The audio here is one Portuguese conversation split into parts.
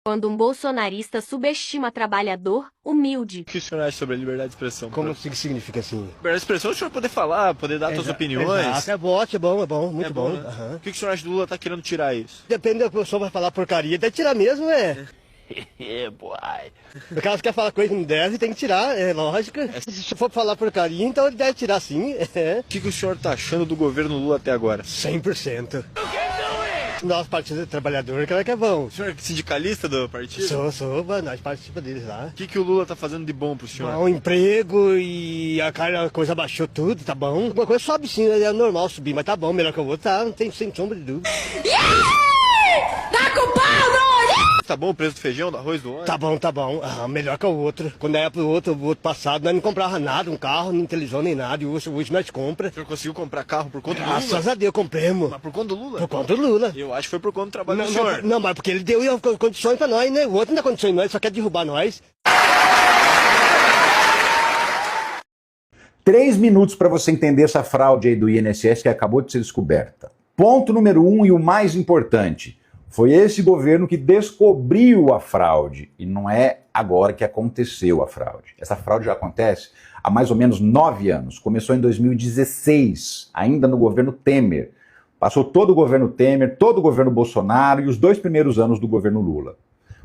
Quando um bolsonarista subestima trabalhador humilde. O que o senhor acha sobre a liberdade de expressão? Como que significa assim? Liberdade de expressão é o senhor poder falar, poder dar suas opiniões. Exato, é bom, muito bom. Né? Uhum. O que o senhor acha do Lula tá querendo tirar isso? Depende da pessoa, vai falar porcaria, deve tirar mesmo, boy. O cara quer falar coisa que não deve, tem que tirar, é lógico. Se for falar porcaria, então ele deve tirar sim. O que o senhor tá achando do governo Lula até agora? 100%. Nosso Partido Trabalhador, que é bom. O senhor é sindicalista do partido? Sou, nós participamos deles lá. O que o Lula tá fazendo de bom pro senhor? Bom emprego e a coisa baixou tudo, tá bom. Uma coisa sobe sim, é normal subir, mas tá bom, melhor que o outro, tá, não tem sem sombra de dúvida. Tá com pau, Tá bom o preço do feijão, do arroz, do óleo? Tá bom, melhor que o outro. Quando era pro outro passado, nós não comprava nada, um carro, nem televisão, nem nada, e hoje nós compra. O senhor conseguiu comprar carro por conta do Lula? Graças a Deus, compramos. Mas por conta do Lula? Por conta do Lula. Eu acho que foi por conta do trabalho do senhor. Não, mas porque ele deu condições pra nós, né? O outro não dá condições nós, só quer derrubar nós. 3 minutos para você entender essa fraude aí do INSS que acabou de ser descoberta. Ponto número 1 e o mais importante. Foi esse governo que descobriu a fraude e não é agora que aconteceu a fraude. Essa fraude já acontece há mais ou menos 9 anos. Começou em 2016, ainda no governo Temer. Passou todo o governo Temer, todo o governo Bolsonaro e os 2 primeiros anos do governo Lula.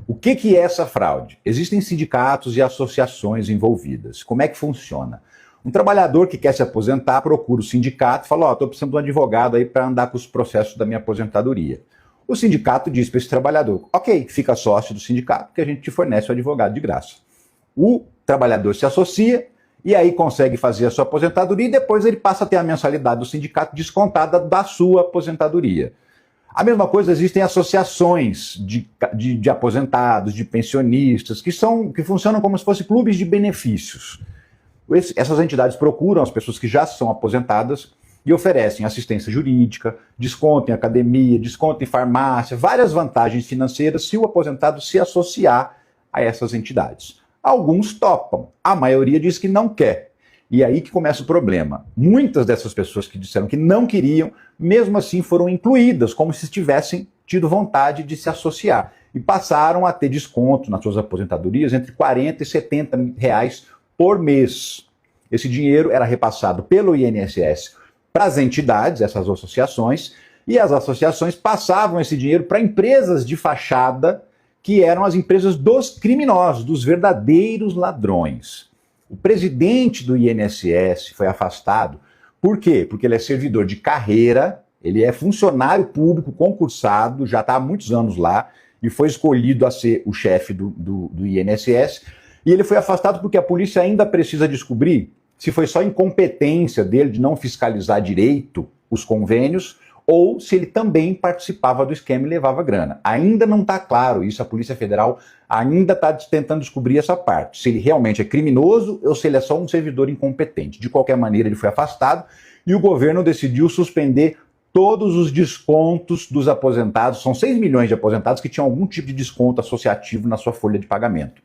O que é essa fraude? Existem sindicatos e associações envolvidas. Como é que funciona? Um trabalhador que quer se aposentar procura o sindicato e fala, estou precisando de um advogado aí para andar com os processos da minha aposentadoria. O sindicato diz para esse trabalhador, ok, fica sócio do sindicato que a gente te fornece o advogado de graça. O trabalhador se associa e aí consegue fazer a sua aposentadoria e depois ele passa a ter a mensalidade do sindicato descontada da sua aposentadoria. A mesma coisa, existem associações de aposentados, de pensionistas, que funcionam como se fossem clubes de benefícios. Essas entidades procuram as pessoas que já são aposentadas e oferecem assistência jurídica, desconto em academia, desconto em farmácia, várias vantagens financeiras se o aposentado se associar a essas entidades. Alguns topam, a maioria diz que não quer. E aí que começa o problema. Muitas dessas pessoas que disseram que não queriam, mesmo assim foram incluídas, como se tivessem tido vontade de se associar. E passaram a ter desconto nas suas aposentadorias entre 40 e 70 reais por mês. Esse dinheiro era repassado pelo INSS para as entidades, essas associações, e as associações passavam esse dinheiro para empresas de fachada, que eram as empresas dos criminosos, dos verdadeiros ladrões. O presidente do INSS foi afastado. Por quê? Porque ele é servidor de carreira, ele é funcionário público concursado, já está há muitos anos lá, e foi escolhido a ser o chefe do INSS, e ele foi afastado porque a polícia ainda precisa descobrir se foi só incompetência dele de não fiscalizar direito os convênios ou se ele também participava do esquema e levava grana. Ainda não está claro isso, a Polícia Federal ainda está tentando descobrir essa parte, se ele realmente é criminoso ou se ele é só um servidor incompetente. De qualquer maneira, ele foi afastado e o governo decidiu suspender todos os descontos dos aposentados. São 6 milhões de aposentados que tinham algum tipo de desconto associativo na sua folha de pagamento.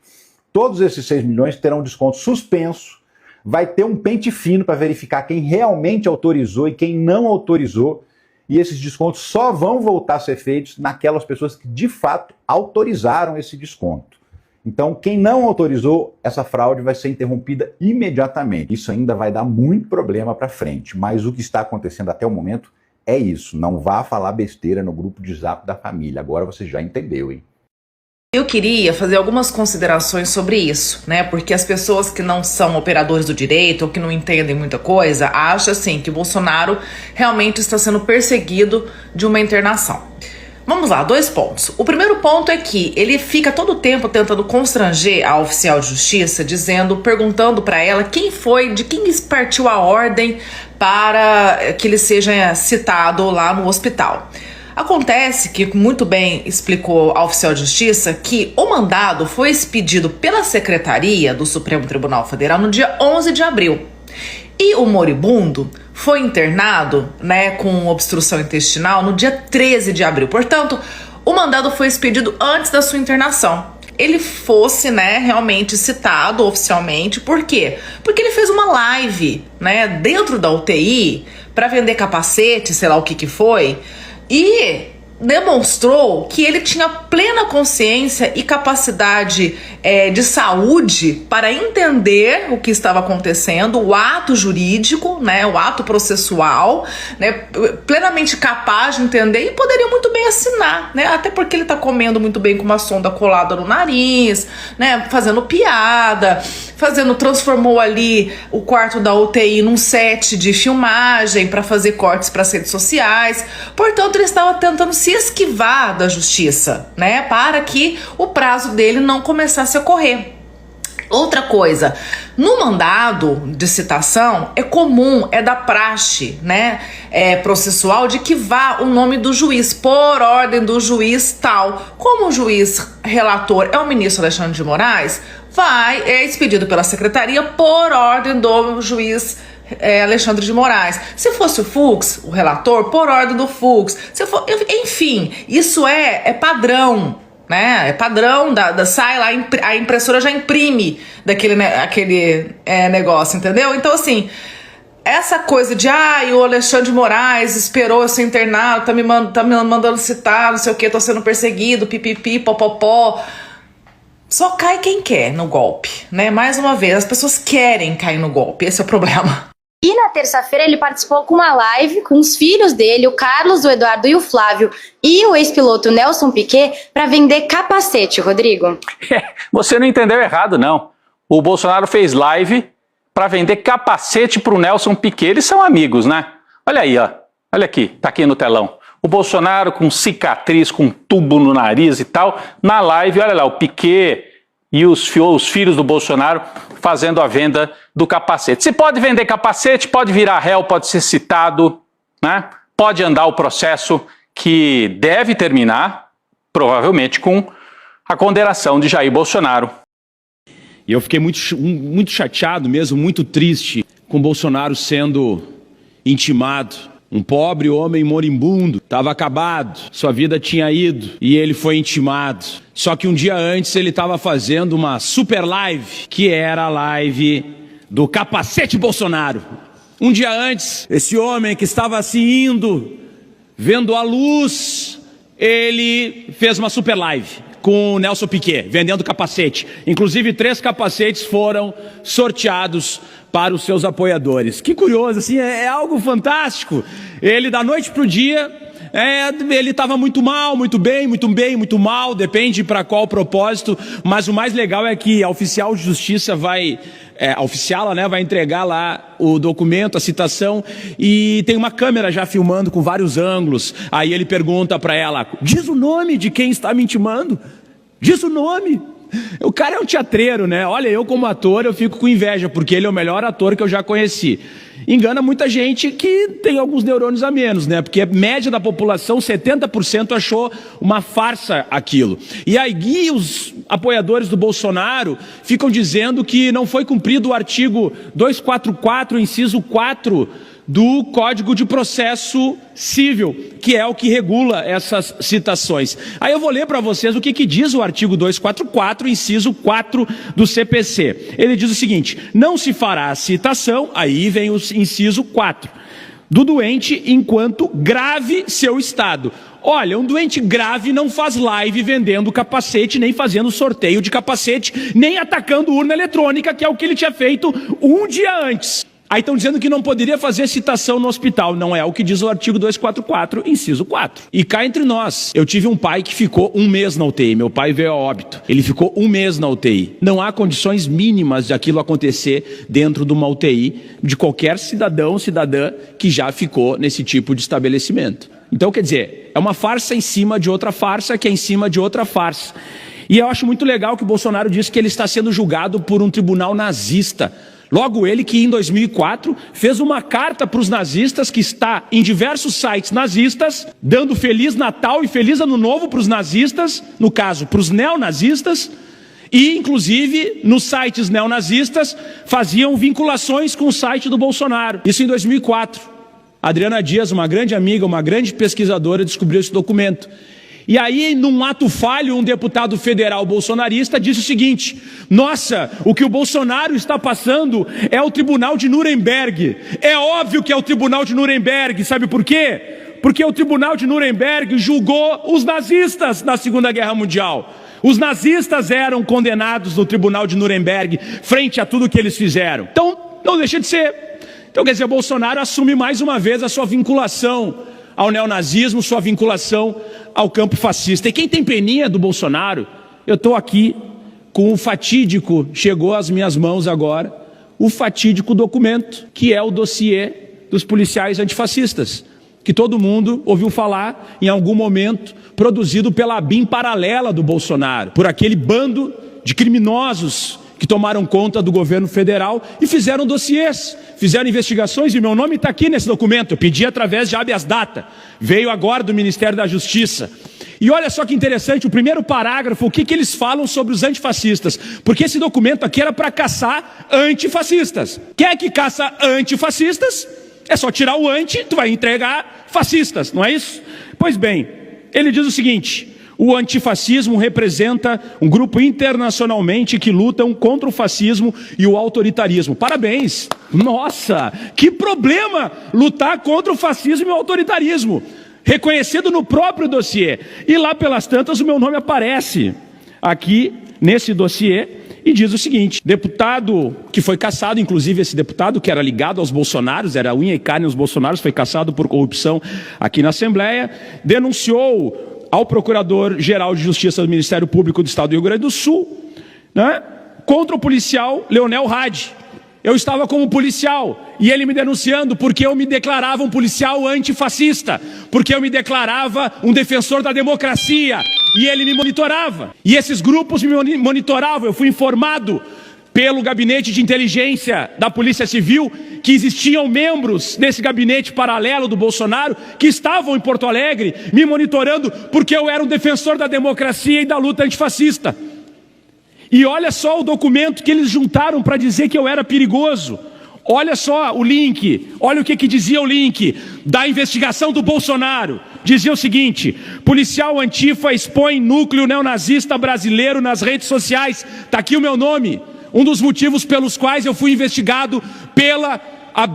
Todos esses 6 milhões terão desconto suspenso. Vai ter um pente fino para verificar quem realmente autorizou e quem não autorizou, e esses descontos só vão voltar a ser feitos naquelas pessoas que de fato autorizaram esse desconto. Então, quem não autorizou, essa fraude vai ser interrompida imediatamente. Isso ainda vai dar muito problema para frente, mas o que está acontecendo até o momento é isso. Não vá falar besteira no grupo de Zap da família. Agora você já entendeu, hein? Eu queria fazer algumas considerações sobre isso, né? Porque as pessoas que não são operadores do direito ou que não entendem muita coisa, acham assim que o Bolsonaro realmente está sendo perseguido de uma internação. Vamos lá, 2 pontos. O primeiro ponto é que ele fica todo o tempo tentando constranger a oficial de justiça, perguntando para ela quem foi, de quem partiu a ordem para que ele seja citado lá no hospital. Acontece que, muito bem explicou a oficial de justiça, que o mandado foi expedido pela Secretaria do Supremo Tribunal Federal no dia 11 de abril. E o moribundo foi internado, com obstrução intestinal no dia 13 de abril. Portanto, o mandado foi expedido antes da sua internação. Ele fosse, realmente citado oficialmente. Por quê? Porque ele fez uma live, dentro da UTI para vender capacete, sei lá o que foi. E demonstrou que ele tinha plena consciência e capacidade de saúde para entender o que estava acontecendo, o ato jurídico, né, o ato processual, né, plenamente capaz de entender, e poderia muito bem assinar, né, até porque ele está comendo muito bem com uma sonda colada no nariz, né, fazendo piada, transformou ali o quarto da UTI num set de filmagem para fazer cortes para as redes sociais. Portanto, ele estava tentando se esquivar da justiça, né, para que o prazo dele não começasse a correr. Outra coisa, no mandado de citação é comum, é da praxe, né, processual, de que vá o nome do juiz, por ordem do juiz tal. Como o juiz relator é o ministro Alexandre de Moraes, é expedido pela secretaria por ordem do juiz Alexandre de Moraes. Se fosse o Fux, o relator, por ordem do Fux. Enfim, isso é padrão, né? É padrão, sai lá, a impressora já imprime aquele negócio, entendeu? Então, assim, essa coisa de o Alexandre de Moraes esperou eu ser internado, tá me mandando citar, não sei o que, tô sendo perseguido, pipipi, popopó. Só cai quem quer no golpe, né? Mais uma vez, as pessoas querem cair no golpe, esse é o problema. E na terça-feira ele participou com uma live com os filhos dele, o Carlos, o Eduardo e o Flávio, e o ex-piloto Nelson Piquet, para vender capacete, Rodrigo. Você não entendeu errado, não. O Bolsonaro fez live para vender capacete para o Nelson Piquet. Eles são amigos, né? Olha aí, ó. Olha aqui, tá aqui no telão. O Bolsonaro com cicatriz, com tubo no nariz e tal, na live, olha lá, o Piquet e os filhos do Bolsonaro fazendo a venda do capacete. Se pode vender capacete, pode virar réu, pode ser citado, né? Pode andar o processo que deve terminar, provavelmente, com a condenação de Jair Bolsonaro. E eu fiquei muito chateado mesmo, muito triste com Bolsonaro sendo intimado. Um pobre homem moribundo, estava acabado, sua vida tinha ido e ele foi intimado. Só que um dia antes ele estava fazendo uma super live, que era a live do capacete Bolsonaro. Um dia antes, esse homem que estava assim indo, vendo a luz, ele fez uma super live com o Nelson Piquet, vendendo capacete. Inclusive 3 capacetes foram sorteados para os seus apoiadores. Que curioso, assim, é algo fantástico. Ele, da noite para o dia, ele estava muito mal, muito bem, muito mal, depende para qual propósito, mas o mais legal é que a oficial de justiça vai entregar lá o documento, a citação, e tem uma câmera já filmando com vários ângulos. Aí ele pergunta para ela, diz o nome de quem está me intimando, diz o nome. O cara é um teatreiro, né? Olha, eu como ator, eu fico com inveja, porque ele é o melhor ator que eu já conheci. Engana muita gente que tem alguns neurônios a menos, né? Porque a média da população, 70% achou uma farsa aquilo. E aí os apoiadores do Bolsonaro ficam dizendo que não foi cumprido o artigo 244, inciso 4, do Código de Processo Civil, que é o que regula essas citações. Aí eu vou ler para vocês o que diz o artigo 244, inciso 4 do CPC. Ele diz o seguinte: não se fará a citação, aí vem o inciso 4, do doente enquanto grave seu estado. Olha, um doente grave não faz live vendendo capacete, nem fazendo sorteio de capacete, nem atacando urna eletrônica, que é o que ele tinha feito um dia antes. Aí estão dizendo que não poderia fazer citação no hospital. Não é o que diz o artigo 244, inciso 4. E cá entre nós, eu tive um pai que ficou 1 mês na UTI. Meu pai veio a óbito. Ele ficou 1 mês na UTI. Não há condições mínimas de aquilo acontecer dentro de uma UTI de qualquer cidadão, cidadã que já ficou nesse tipo de estabelecimento. Então, quer dizer, é uma farsa em cima de outra farsa, que é em cima de outra farsa. E eu acho muito legal que o Bolsonaro disse que ele está sendo julgado por um tribunal nazista. Logo ele que em 2004 fez uma carta para os nazistas, que está em diversos sites nazistas, dando Feliz Natal e Feliz Ano Novo para os nazistas, no caso para os neonazistas, e inclusive nos sites neonazistas faziam vinculações com o site do Bolsonaro. Isso em 2004. A Adriana Dias, uma grande amiga, uma grande pesquisadora, descobriu esse documento. E aí, num ato falho, um deputado federal bolsonarista disse o seguinte: nossa, o que o Bolsonaro está passando é o Tribunal de Nuremberg. É óbvio que é o Tribunal de Nuremberg, sabe por quê? Porque o Tribunal de Nuremberg julgou os nazistas na Segunda Guerra Mundial. Os nazistas eram condenados no Tribunal de Nuremberg frente a tudo que eles fizeram. Então, não deixa de ser. Então, quer dizer, Bolsonaro assume mais uma vez a sua vinculação ao neonazismo, sua vinculação ao campo fascista. E quem tem peninha do Bolsonaro, eu estou aqui com o fatídico, chegou às minhas mãos agora, o fatídico documento, que é o dossiê dos policiais antifascistas, que todo mundo ouviu falar em algum momento, produzido pela BIM paralela do Bolsonaro, por aquele bando de criminosos que tomaram conta do governo federal e fizeram dossiês, fizeram investigações, e meu nome está aqui nesse documento. Eu pedi através de habeas data, veio agora do Ministério da Justiça. E olha só que interessante, o primeiro parágrafo, o que eles falam sobre os antifascistas, porque esse documento aqui era para caçar antifascistas. Quem é que caça antifascistas? É só tirar o anti, tu vai entregar fascistas, não é isso? Pois bem, ele diz o seguinte: o antifascismo representa um grupo internacionalmente que lutam contra o fascismo e o autoritarismo. Parabéns! Nossa, que problema lutar contra o fascismo e o autoritarismo, reconhecido no próprio dossiê. E lá pelas tantas o meu nome aparece aqui nesse dossiê e diz o seguinte: deputado que foi cassado, inclusive esse deputado que era ligado aos bolsonaros, era unha e carne aos bolsonaros, foi cassado por corrupção aqui na Assembleia, denunciou ao Procurador-Geral de Justiça do Ministério Público do Estado do Rio Grande do Sul, né, contra o policial Leonel Hadi. Eu estava como policial e ele me denunciando porque eu me declarava um policial antifascista, porque eu me declarava um defensor da democracia e ele me monitorava. E esses grupos me monitoravam. Eu fui informado pelo gabinete de inteligência da Polícia Civil que existiam membros desse gabinete paralelo do Bolsonaro que estavam em Porto Alegre me monitorando porque eu era um defensor da democracia e da luta antifascista. E olha só o documento que eles juntaram para dizer que eu era perigoso. Olha só o link, olha o que dizia o link da investigação do Bolsonaro. Dizia o seguinte: policial antifa expõe núcleo neonazista brasileiro nas redes sociais. Está aqui o meu nome. Um dos motivos pelos quais eu fui investigado pela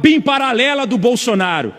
BIM paralela do Bolsonaro.